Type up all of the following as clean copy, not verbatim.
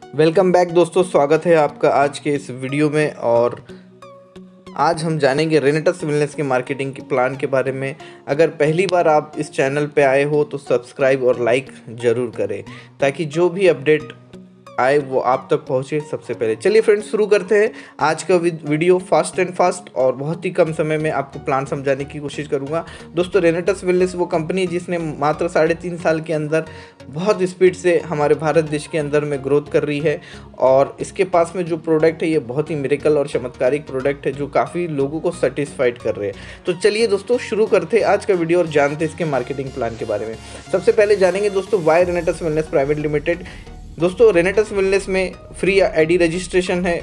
Welcome back दोस्तों, स्वागत है आपका आज के इस वीडियो में। और आज हम जानेंगे रेनेटस वेलनेस के मार्केटिंग के प्लान के बारे में। अगर पहली बार आप इस चैनल पे आए हो तो सब्सक्राइब और लाइक ज़रूर करें ताकि जो भी अपडेट आए वो आप तक पहुँचे सबसे पहले। चलिए फ्रेंड्स, शुरू करते हैं आज का वीडियो फास्ट एंड फास्ट और बहुत ही कम समय में आपको प्लान समझाने की कोशिश करूंगा। दोस्तों, रेनेटस वेलनेस वो कंपनी है जिसने मात्र 3.5 साल के अंदर बहुत स्पीड से हमारे भारत देश के अंदर में ग्रोथ कर रही है। और इसके पास में जो प्रोडक्ट है ये बहुत ही मिरेकल और चमत्कारिक प्रोडक्ट है जो काफ़ी लोगों को सेटिस्फाइड कर रहे हैं। तो चलिए दोस्तों, शुरू करते हैं आज का वीडियो और जानते हैं इसके मार्केटिंग प्लान के बारे में। सबसे पहले जानेंगे दोस्तों why Renatus wellness private limited. दोस्तों, रेनेटस वेलनेस में फ्री आईडी रजिस्ट्रेशन है।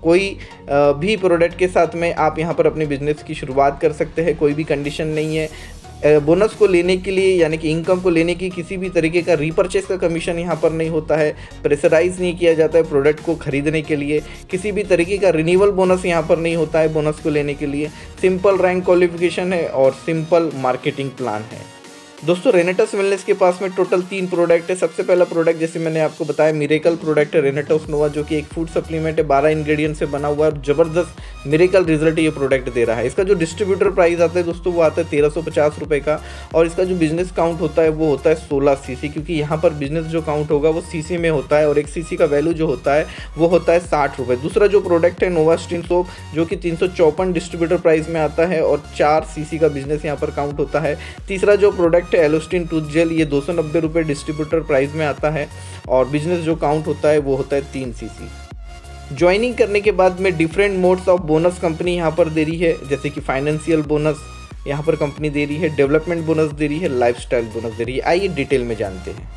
कोई भी प्रोडक्ट के साथ में आप यहां पर अपने बिजनेस की शुरुआत कर सकते हैं, कोई भी कंडीशन नहीं है। बोनस को लेने के लिए यानी कि इनकम को लेने की किसी भी तरीके का रीपर्चेस का कमीशन यहाँ पर नहीं होता है। प्रेशराइज नहीं किया जाता है प्रोडक्ट को खरीदने के लिए। किसी भी तरीके का रिन्यूअल बोनस यहाँ पर नहीं होता है बोनस को लेने के लिए। सिंपल रैंक क्वालिफिकेशन है और सिंपल मार्केटिंग प्लान है। दोस्तों, रेनेटस वेलनेस के पास में टोटल 3 प्रोडक्ट है। सबसे पहला प्रोडक्ट जैसे मैंने आपको बताया मिरेकल प्रोडक्ट है रेनेटोस नोवा, जो कि एक फूड सप्लीमेंट है। 12 इंग्रेडिएंट से बना हुआ है। ज़बरदस्त मिरेकल रिजल्ट ये प्रोडक्ट दे रहा है। इसका जो डिस्ट्रीब्यूटर प्राइस आता है दोस्तों वो आता है 1350 रुपये का। और इसका जो बिजनेस काउंट होता है वो होता है 16 सीसी, क्योंकि यहाँ पर बिजनेस जो काउंट होगा वो सीसी में होता है और एक सीसी का वैल्यू जो होता है वो होता है 60 रुपये। दूसरा जो प्रोडक्ट है नोवास्टिन सोप, जो कि 354 डिस्ट्रीब्यूटर प्राइस में आता है और 4 सीसी का बिजनेस यहाँ पर काउंट होता है। तीसरा जो प्रोडक्ट है एलोस्टिन टूथ जेल, ये 290 रुपये डिस्ट्रीब्यूटर प्राइस में आता है और बिजनेस जो काउंट होता है वो होता है 3 सीसी। ज्वाइनिंग करने के बाद में different modes of bonus company यहाँ पर दे रही है, जैसे कि फाइनेंशियल बोनस यहाँ पर कंपनी दे रही है, डेवलपमेंट बोनस दे रही है, लाइफस्टाइल बोनस दे रही है। आइए डिटेल में जानते हैं।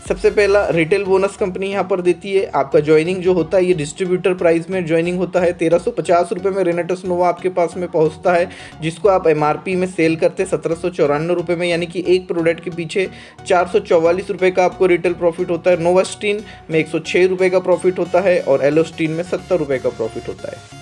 सबसे पहला रिटेल बोनस कंपनी यहाँ पर देती है। आपका ज्वाइनिंग जो होता है ये डिस्ट्रीब्यूटर प्राइस में ज्वाइनिंग होता है। 1350 रुपये में रेनेटस नोवा आपके पास में पहुँचता है, जिसको आप एमआरपी में सेल करते हैं 1794 रुपये में, यानी कि एक प्रोडक्ट के पीछे 444 रुपये का आपको रिटेल प्रॉफिट होता है। नोवास्टिन में 106 रुपये का प्रॉफिट होता है और एलोस्टिन में 70 रुपये का प्रॉफिट होता है।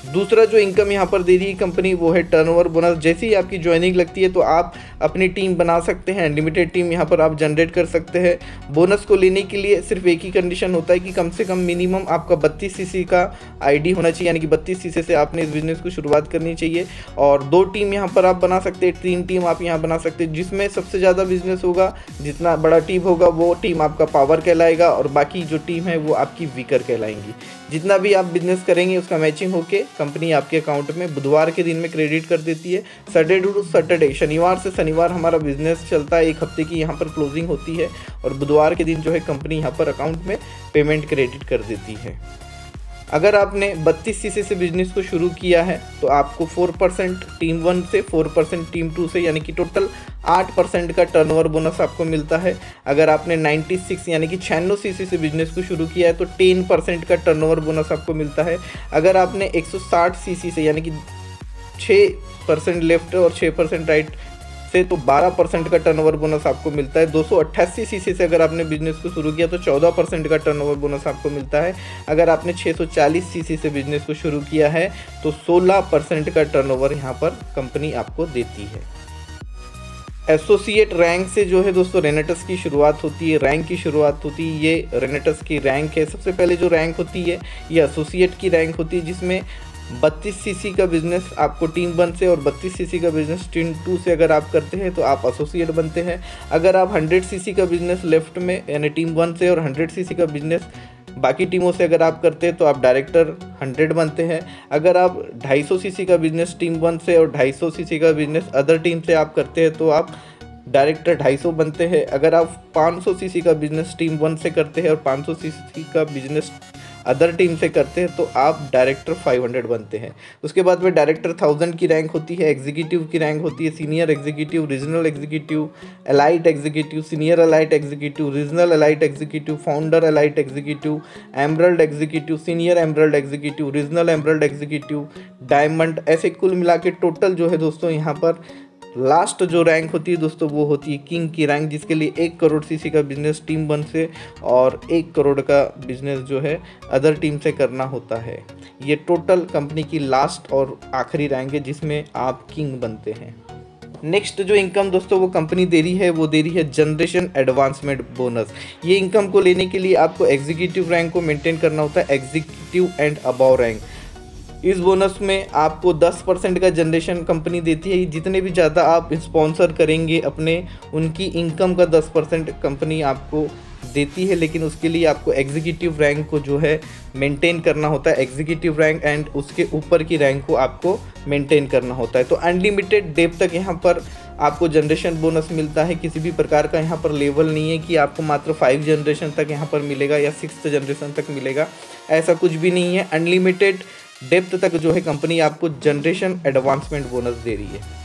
दूसरा जो इनकम यहाँ पर दे रही है कंपनी वो है टर्नओवर बोनस। जैसे ही आपकी ज्वाइनिंग लगती है तो आप अपनी टीम बना सकते हैं, अनलिमिटेड टीम यहाँ पर आप जनरेट कर सकते हैं। बोनस को लेने के लिए सिर्फ एक ही कंडीशन होता है कि कम से कम मिनिमम आपका 32 सीसी का आईडी होना चाहिए, यानी कि 32 सीसी से आपने इस बिज़नेस को शुरुआत करनी चाहिए। और 2 टीम यहाँ पर आप बना सकते हैं, 3 टीम आप यहाँ बना सकते हैं, जिसमें सबसे ज़्यादा बिजनेस होगा, जितना बड़ा टीम होगा वो टीम आपका पावर कहलाएगा और बाकी जो टीम है वो आपकी वीकर कहलाएंगी। जितना भी आप बिजनेस करेंगे उसका मैचिंग होके कंपनी आपके अकाउंट में बुधवार के दिन में क्रेडिट कर देती है। सैटरडे टू सैटरडे, शनिवार से शनिवार हमारा बिजनेस चलता है। 1 हफ्ते की यहाँ पर क्लोजिंग होती है और बुधवार के दिन जो है कंपनी यहाँ पर अकाउंट में पेमेंट क्रेडिट कर देती है। अगर आपने 32 सीसी से बिजनेस को शुरू किया है तो आपको 4% टीम 1 से, 4% टीम 2 से, यानी कि टोटल 8% का टर्नओवर बोनस आपको मिलता है। अगर आपने 96 यानी कि 96 सीसी से बिजनेस को शुरू किया है तो 10% का टर्नओवर बोनस आपको मिलता है। अगर आपने 160 सीसी से यानी कि 6% लेफ्ट और 6% राइट से तो 12% का टर्नओवर बोनस आपको मिलता है। 288 सीसी से अगर आपने बिजनेस को शुरू किया तो 14% का टर्नओवर बोनस आपको मिलता है। अगर आपने 640 सीसी से बिजनेस को शुरू किया है तो 16% का टर्नओवर यहाँ पर कंपनी आपको देती है। एसोसिएट रैंक से जो है दोस्तों रेनेटस की शुरुआत होती है, रैंक की शुरुआत होती है। ये रेनेटस की रैंक है। सबसे पहले जो रैंक होती है ये एसोसिएट की रैंक होती है, जिसमें 32 सीसी का बिजनेस आपको टीम 1 से और 32 सीसी का बिजनेस टीम 2 से अगर आप करते हैं तो आप एसोसिएट बनते हैं। अगर आप 100 सीसी का बिजनेस लेफ्ट में यानी टीम 1 से और 100 सीसी का बिजनेस बाकी टीमों से अगर आप करते हैं तो आप डायरेक्टर 100 बनते हैं। अगर आप 250 सीसी का बिजनेस टीम 1 से और 250 सीसी का बिजनेस अदर टीम से आप करते हैं तो आप डायरेक्टर 250 बनते हैं। अगर आप 500 सीसी का बिजनेस टीम 1 से करते हैं और 500 सीसी का बिजनेस अदर टीम से करते हैं तो आप डायरेक्टर 500 बनते हैं। उसके बाद में डायरेक्टर 1000 की रैंक होती है। एग्जीक्यूटिव की रैंक होती है senior executive, regional executive, elite executive, senior elite executive, regional elite executive, founder elite executive, emerald executive, senior emerald executive, regional emerald executive, diamond. ऐसे कुल मिला के टोटल जो है दोस्तों यहाँ पर लास्ट जो रैंक होती है दोस्तों वो होती है किंग की रैंक, जिसके लिए 1 करोड़ सीसी का बिजनेस टीम 1 से और 1 करोड़ का बिजनेस जो है अदर टीम से करना होता है। ये टोटल कंपनी की लास्ट और आखिरी रैंक है जिसमें आप किंग बनते हैं। नेक्स्ट जो इनकम दोस्तों वो कंपनी दे रही है, वो दे रही है जनरेशन एडवांसमेंट बोनस। ये इनकम को लेने के लिए आपको एग्जीक्यूटिव रैंक को मेंटेन करना होता है, एग्जीक्यूटिव एंड अबव रैंक। इस बोनस में आपको 10% का जनरेशन कंपनी देती है। जितने भी ज़्यादा आप स्पॉन्सर करेंगे अपने, उनकी इनकम का 10% कंपनी आपको देती है, लेकिन उसके लिए आपको एग्जीक्यूटिव रैंक को जो है मेंटेन करना होता है, एग्जीक्यूटिव रैंक एंड उसके ऊपर की रैंक को आपको मेंटेन करना होता है। तो अनलिमिटेड डेप तक यहाँ पर आपको जनरेशन बोनस मिलता है। किसी भी प्रकार का यहाँ पर लेवल नहीं है कि आपको मात्र 5 जनरेशन तक यहाँ पर मिलेगा या 6th जनरेशन तक मिलेगा, ऐसा कुछ भी नहीं है। अनलिमिटेड डेप्थ तक जो है कंपनी आपको जनरेशन एडवांसमेंट बोनस दे रही है।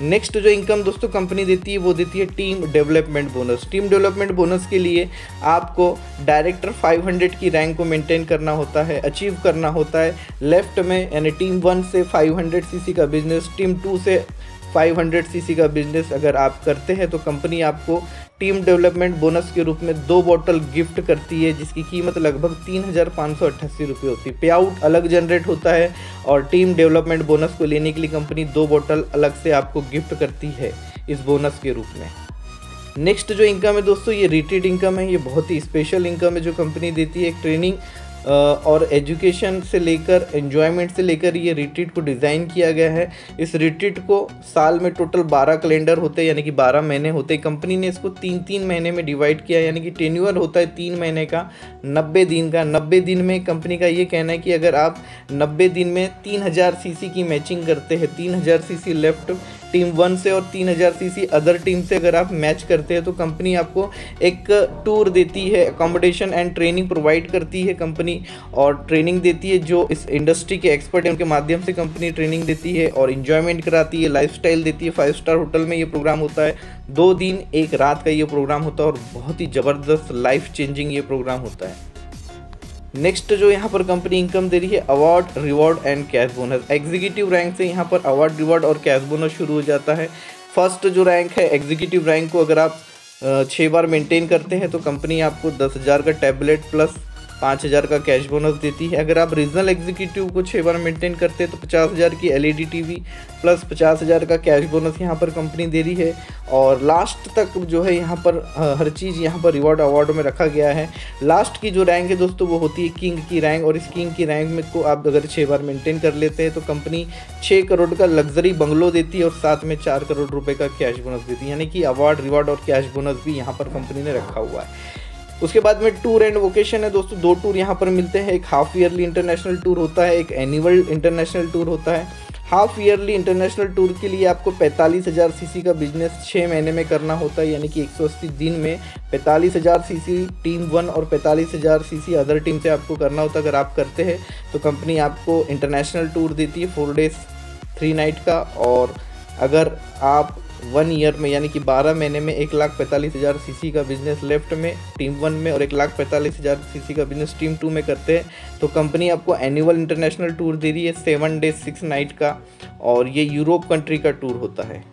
नेक्स्ट जो इनकम दोस्तों कंपनी देती है वो देती है team development bonus. Team development bonus के लिए आपको डायरेक्टर 500 की रैंक को मेंटेन करना होता है, अचीव करना होता है। लेफ्ट में यानी टीम 1 से 500 सीसी का बिजनेस, टीम 2 से 500 सीसी का बिजनेस अगर आप करते हैं तो कंपनी आपको टीम डेवलपमेंट बोनस के रूप में 2 बॉटल गिफ्ट करती है, जिसकी कीमत लगभग 3588 रुपये होती है। पे आउट अलग जनरेट होता है और टीम डेवलपमेंट बोनस को लेने के लिए कंपनी 2 बॉटल अलग से आपको गिफ्ट करती है इस बोनस के रूप में। नेक्स्ट जो इनकम है दोस्तों ये रिट्रीट इनकम है। ये बहुत ही स्पेशल इनकम है जो कंपनी देती है। एक ट्रेनिंग और एजुकेशन से लेकर एन्जॉयमेंट से लेकर ये रिट्रीट को डिज़ाइन किया गया है। इस रिट्रीट को साल में टोटल 12 कैलेंडर होते हैं, यानी कि 12 महीने होते हैं। कंपनी ने इसको 3-3 महीने में डिवाइड किया, यानी कि टेन्यूअर होता है 3 महीने का, 90 दिन का। 90 दिन में कंपनी का ये कहना है कि अगर आप 90 दिन में 3000 सीसी की मैचिंग करते हैं, 3000 सीसी लेफ्ट टीम 1 से और 3000 सीसी अदर टीम से अगर आप मैच करते हैं तो कंपनी आपको एक टूर देती है, अकोमोडेशन एंड ट्रेनिंग प्रोवाइड करती है कंपनी, और ट्रेनिंग देती है जो इस इंडस्ट्री के एक्सपर्ट हैं उनके माध्यम से कंपनी ट्रेनिंग देती है और इंजॉयमेंट कराती है, लाइफस्टाइल देती है। 5 स्टार होटल में ये प्रोग्राम होता है, 2 दिन 1 रात का ये प्रोग्राम होता है और बहुत ही ज़बरदस्त लाइफ चेंजिंग ये प्रोग्राम होता है। नेक्स्ट जो यहाँ पर कंपनी इनकम दे रही है award, reward and cash bonus. Executive rank से यहाँ पर अवार्ड, रिवॉर्ड और कैश बोनस शुरू हो जाता है। फर्स्ट जो रैंक है एग्जीक्यूटिव रैंक को अगर आप 6 बार मेंटेन करते हैं तो कंपनी आपको 10,000 का टैबलेट प्लस 5,000 का कैश बोनस देती है। अगर आप रीजनल एग्जीक्यूटिव को 6 बार मेंटेन करते हैं तो 50,000 की LED टीवी प्लस 50,000 का कैश बोनस यहाँ पर कंपनी दे रही है। और लास्ट तक जो है यहाँ पर हर चीज़ यहाँ पर रिवॉर्ड अवार्ड में रखा गया है। लास्ट की जो रैंक है दोस्तों वो होती है किंग की रैंक, और इस किंग की रैंक में को आप अगर 6 बार मेंटेन कर लेते हैं तो कंपनी 6 करोड़ का लग्जरी बंगलो देती है और साथ में 4 करोड़ रुपये का कैश बोनस देती है। यानी कि अवार्ड, रिवॉर्ड और कैश बोनस भी यहाँ पर कंपनी ने रखा हुआ है। उसके बाद में टूर एंड वोकेशन है दोस्तों। 2 टूर यहाँ पर मिलते हैं, एक हाफ ईयरली इंटरनेशनल टूर होता है, एक एनुअल इंटरनेशनल टूर होता है। हाफ ईयरली इंटरनेशनल टूर के लिए आपको 45,000 सीसी का बिजनेस 6 महीने में करना होता है, यानी कि 180 दिन में 45,000 सीसी टीम 1 और 45,000 सीसी अदर टीम से आपको करना होता है। अगर आप करते हैं तो कंपनी आपको इंटरनेशनल टूर देती है 4 डेज 3 नाइट का। और अगर आप 1 ईयर में यानी कि 12 महीने में 1,45,000 सीसी का बिजनेस लेफ्ट में टीम 1 में और 1,45,000 सीसी का बिजनेस टीम 2 में करते हैं तो कंपनी आपको एनुअल इंटरनेशनल टूर दे रही है 7 डेज 6 नाइट का, और ये यूरोप कंट्री का टूर होता है।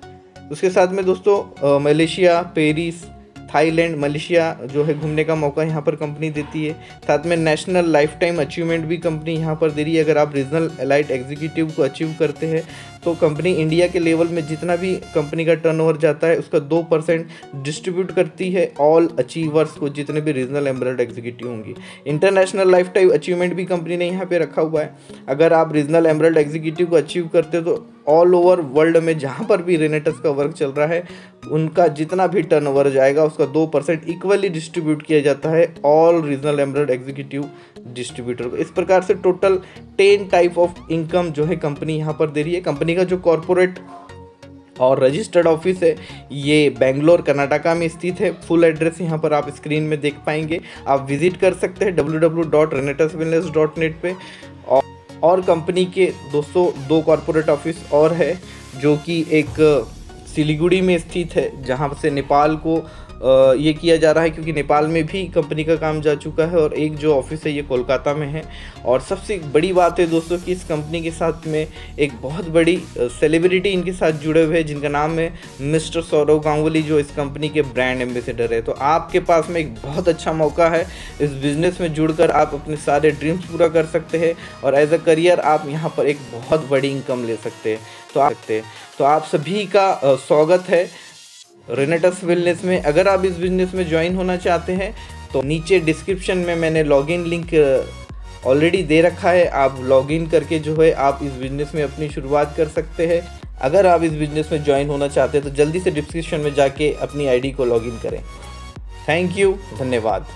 उसके साथ में दोस्तों मलेशिया, पेरिस, थाईलैंड, मलेशिया जो है घूमने का मौका यहाँ पर कंपनी देती है। साथ में नेशनल लाइफ टाइम अचीवमेंट भी कंपनी यहाँ पर दे रही है। अगर आप रीजनल एलाइट एग्जीक्यूटिव को अचीव करते हैं तो कंपनी इंडिया के लेवल में जितना भी कंपनी का टर्नओवर जाता है उसका 2% डिस्ट्रीब्यूट करती है ऑल अचीवर्स को, जितने भी रीजनल एमरल्ड एग्जीक्यूटिव होंगी। इंटरनेशनल लाइफ टाइम अचीवमेंट भी कंपनी ने यहाँ पे रखा हुआ है। अगर आप रीजनल एमरल्ड एग्जीक्यूटिव को अचीव करते हो तो ऑल ओवर वर्ल्ड में जहाँ पर भी रेनेटस का वर्क चल रहा है उनका जितना भी टर्नओवर जाएगा उसका 2% इक्वली डिस्ट्रीब्यूट किया जाता है all regional emerald executive distributor को। इस प्रकार से टोटल 10 टाइप ऑफ इनकम जो है कंपनी यहाँ पर दे रही है। कंपनी का जो कॉरपोरेट और रजिस्टर्ड ऑफिस है ये बेंगलोर कर्नाटका में स्थित है। फुल एड्रेस यहाँ पर आप स्क्रीन में देख पाएंगे। आप विजिट कर सकते हैं www.renetuswellness.net पे। और कंपनी के दोस्तों 2 कॉरपोरेट ऑफिस और है जो कि एक सिलीगुड़ी में स्थित है जहाँ से नेपाल को ये किया जा रहा है, क्योंकि नेपाल में भी कंपनी का काम जा चुका है और एक जो ऑफिस है ये कोलकाता में है। और सबसे बड़ी बात है दोस्तों कि इस कंपनी के साथ में एक बहुत बड़ी सेलिब्रिटी इनके साथ जुड़े हुए हैं, जिनका नाम है मिस्टर सौरव गांगुली, जो इस कंपनी के ब्रांड एम्बेसडर है। तो आपके पास में एक बहुत अच्छा मौका है, इस बिज़नेस में जुड़कर आप अपने सारे ड्रीम्स पूरा कर सकते हैं और एज अ करियर आप यहाँ पर एक बहुत बड़ी इनकम ले सकते हैं। तो आप सभी का स्वागत है रेनेटस वेलनेस में। अगर आप इस बिज़नेस में ज्वाइन होना चाहते हैं तो नीचे डिस्क्रिप्शन में मैंने लॉगिन लिंक ऑलरेडी दे रखा है, आप लॉगिन करके जो है आप इस बिज़नेस में अपनी शुरुआत कर सकते हैं। अगर आप इस बिज़नेस में ज्वाइन होना चाहते हैं तो जल्दी से डिस्क्रिप्शन में जाके अपनी आईडी को लॉगिन करें। थैंक यू, धन्यवाद।